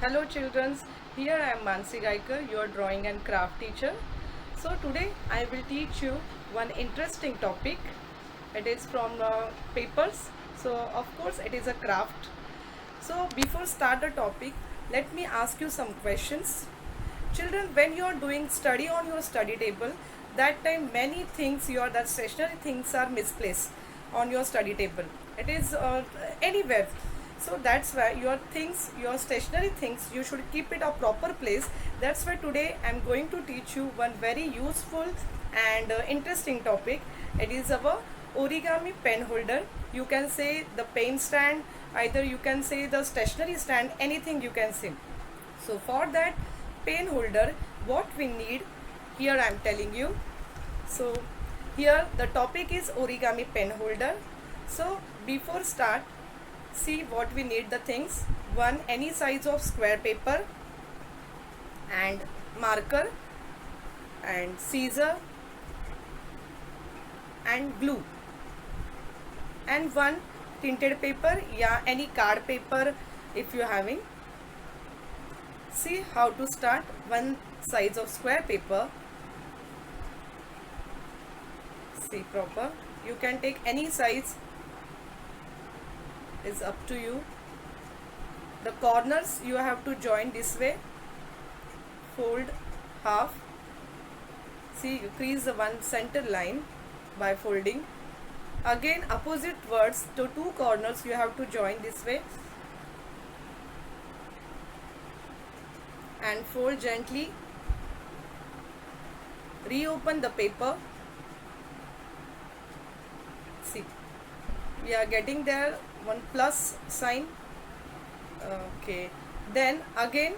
Hello children, here I am Mansi Gaikar, your drawing and craft teacher. So today I will teach you one interesting topic. It is from papers. So of course it is a craft. So before start the topic, let me ask you some questions. Children, when you are doing study on your study table, that time many things the stationary things are misplaced on your study table. It is anywhere. So that's why your stationary things, you should keep it a proper place. That's why today I'm going to teach you one very useful and interesting topic. It is about origami pen holder. You can say the pen stand, either you can say the stationary stand, anything you can say. So for that pen holder, what we need, here I am telling you. So here the topic is origami pen holder. So before start, see what we need the things. One, any size of square paper and marker and scissor and glue, and one tinted paper, yeah, any card paper if you having. See how to start. One size of square paper, see proper, you can take any size, is up to you. The corners you have to join this way, fold half, see you crease the one center line by folding. Again opposite words to two corners you have to join this way and fold gently. Reopen the paper. See, we are getting there one plus sign. Okay, then again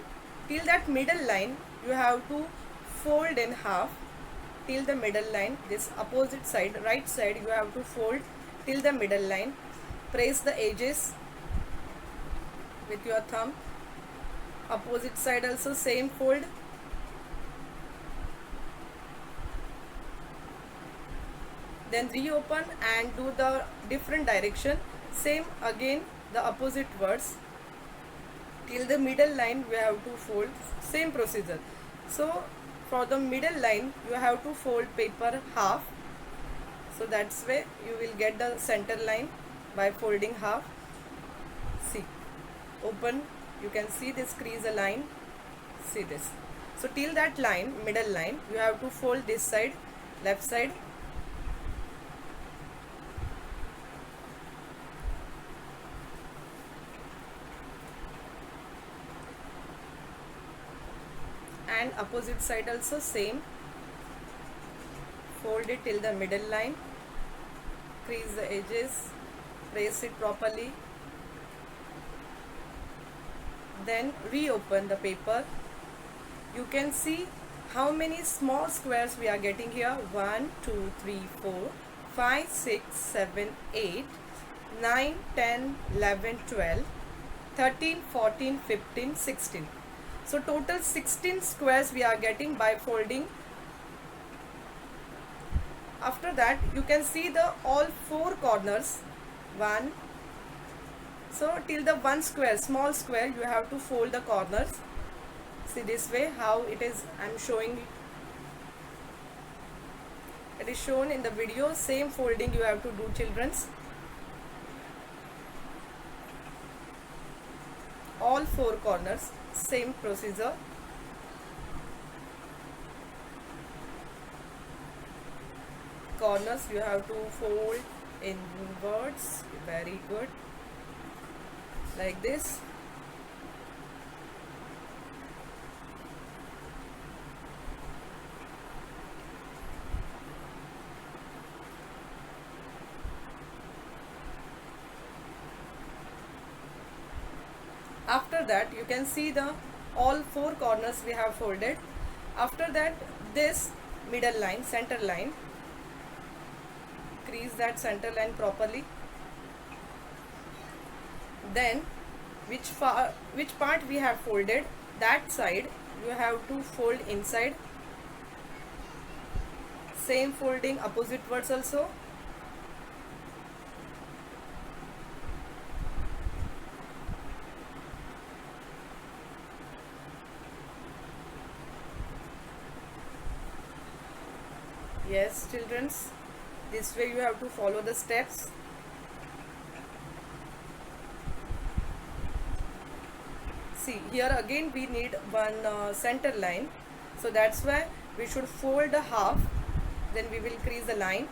till that middle line you have to fold in half till the middle line. This opposite side, right side, you have to fold till the middle line. Press the edges with your thumb. Opposite side also same, fold. Then reopen and do the different direction. Same again, the opposite words till the middle line we have to fold. Same procedure. So for the middle line you have to fold paper half. So that's way you will get the center line by folding half. See, open, you can see this crease a line. See this. So till that line, middle line, you have to fold this side, left side. And opposite side also same. Fold it till the middle line. Crease the edges. Press it properly. Then reopen the paper. You can see how many small squares we are getting here. 1, 2, 3, 4, 5, 6, 7, 8, 9, 10, 11, 12, 13, 14, 15, 16. So total 16 squares we are getting by folding. After that you can see the all four corners. 1, so till the one square, small square, you have to fold the corners. See this way how it is, I am showing. It is shown in the video. Same folding you have to do, childrens. All four corners, same procedure. Corners you have to fold inwards. Very good. Like this. After that you can see the all four corners we have folded. After that this middle line, center line, crease that center line properly. Then which part we have folded, that side you have to fold inside. Same folding opposite words also. Yes, childrens, this way you have to follow the steps. See, here again we need one center line, so that's why we should fold the half, then we will crease the line.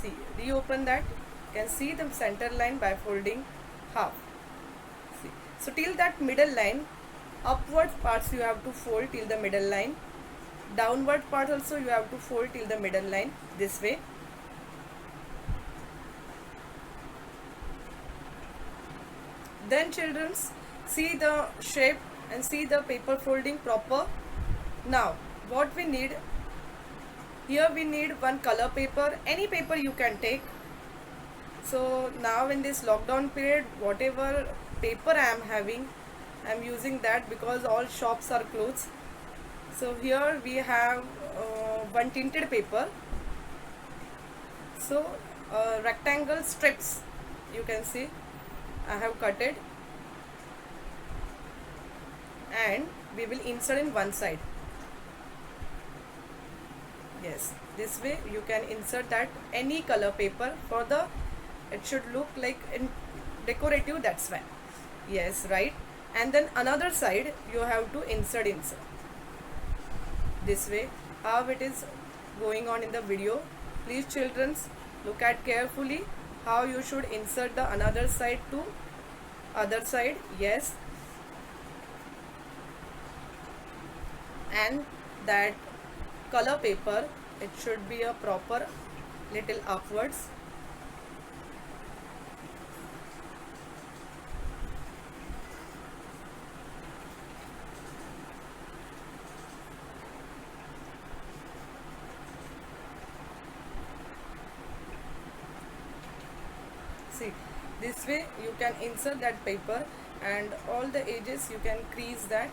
See, reopen that, you can see the center line by folding half. See, so till that middle line, upward parts you have to fold till the middle line, downward part also you have to fold till the middle line, this way. Then children, see the shape and see the paper folding proper. Now what we need, here we need one color paper, any paper you can take. So now in this lockdown period, whatever paper I am having, I am using that because all shops are closed. So here we have one tinted paper. So rectangle strips, you can see I have cut it, and we will insert in one side. Yes, this way you can insert that any color paper for the, it should look like in decorative, that's why. Yes, right. And then another side you have to insert this way, how it is going on in the video. Please children, look at carefully how you should insert the another side to other side. Yes, and that color paper, it should be a proper little upwards. See, this way you can insert that paper, and all the edges you can crease that.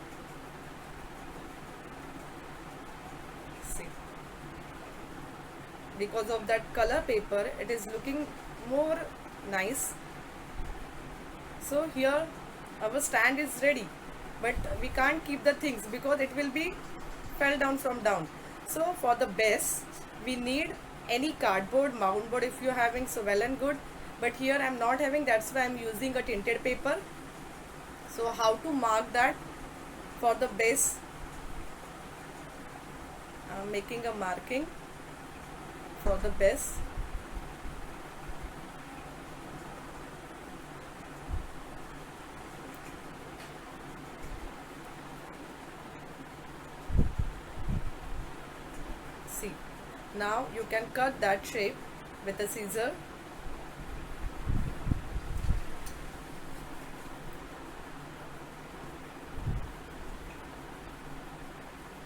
See, because of that color paper, it is looking more nice. So here our stand is ready, but we can't keep the things because it will be fell down from down. So for the base we need any cardboard, mount board if you are having, so well and good, but here I am not having, that's why I am using a tinted paper. So how to mark that for the base, I am making a marking for the base. See, now you can cut that shape with a scissor.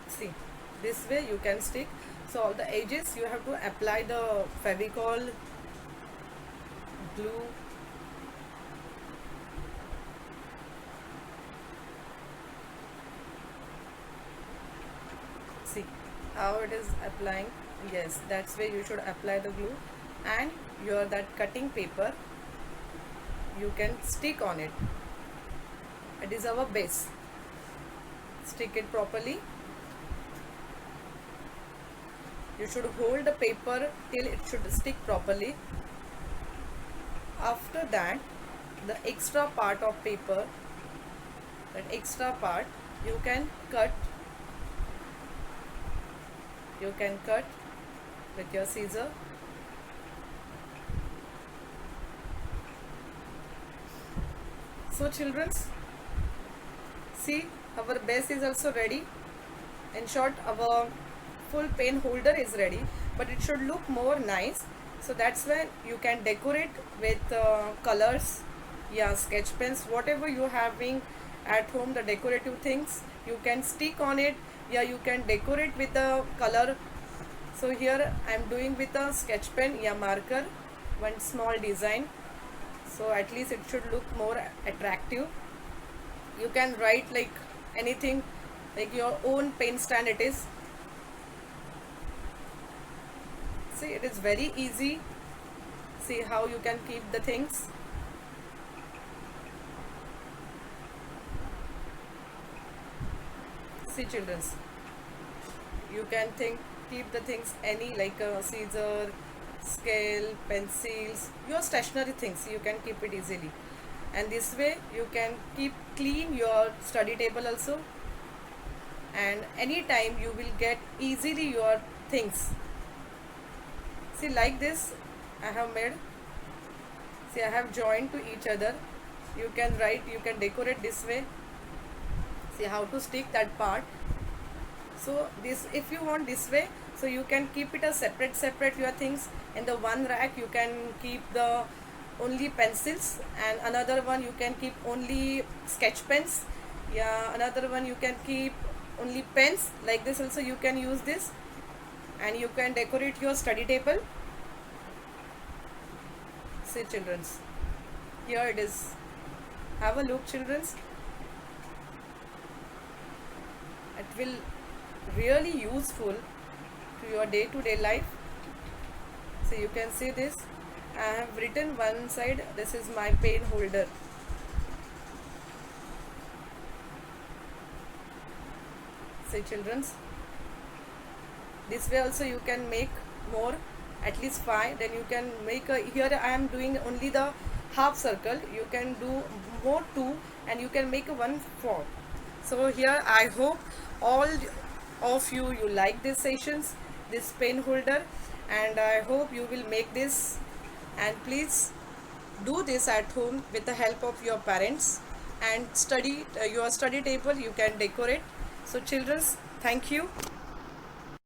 See, this way you can stick. So all the edges you have to apply the Fevicol glue. See how it is applying. Yes, that's where you should apply the glue, and your that cutting paper you can stick on it. It is our base. Stick it properly. You should hold the paper till it should stick properly. After that, the extra part of paper, that extra part you can cut. You can cut with your scissor. So children, see, our base is also ready. In short, our full pen holder is ready, but it should look more nice. So that's when you can decorate with colors, yeah, sketch pens, whatever you having at home, the decorative things you can stick on it. Yeah, you can decorate with the color. So here I am doing with a sketch pen, yeah, marker, one small design, so at least it should look more attractive. You can write like anything, like your own pen stand it is. See, it is very easy. See how you can keep the things. See children, You can keep the things any like a scissor, scale, pencils, your stationary things, you can keep it easily. And this way you can keep clean your study table also, and anytime you will get easily your things. See, like this I have made. See, I have joined to each other. You can write, you can decorate this way. See how to stick that part. So this, if you want this way, so you can keep it a separate your things. In the one rack you can keep the only pencils, and another one you can keep only sketch pens. Yeah, another one you can keep only pens. Like this also you can use this, and you can decorate your study table. See childrens, here it is. Have a look childrens. It will really useful to your day-to-day life. So you can see this. I have written one side, this is my pen holder. See childrens, this way also you can make more, at least 5. Then you can make a, here I am doing only the half circle, you can do more 2, and you can make a 1/4. So here I hope all of you like these sessions, this pen holder, and I hope you will make this, and please do this at home with the help of your parents, and study your study table you can decorate. So children, thank you.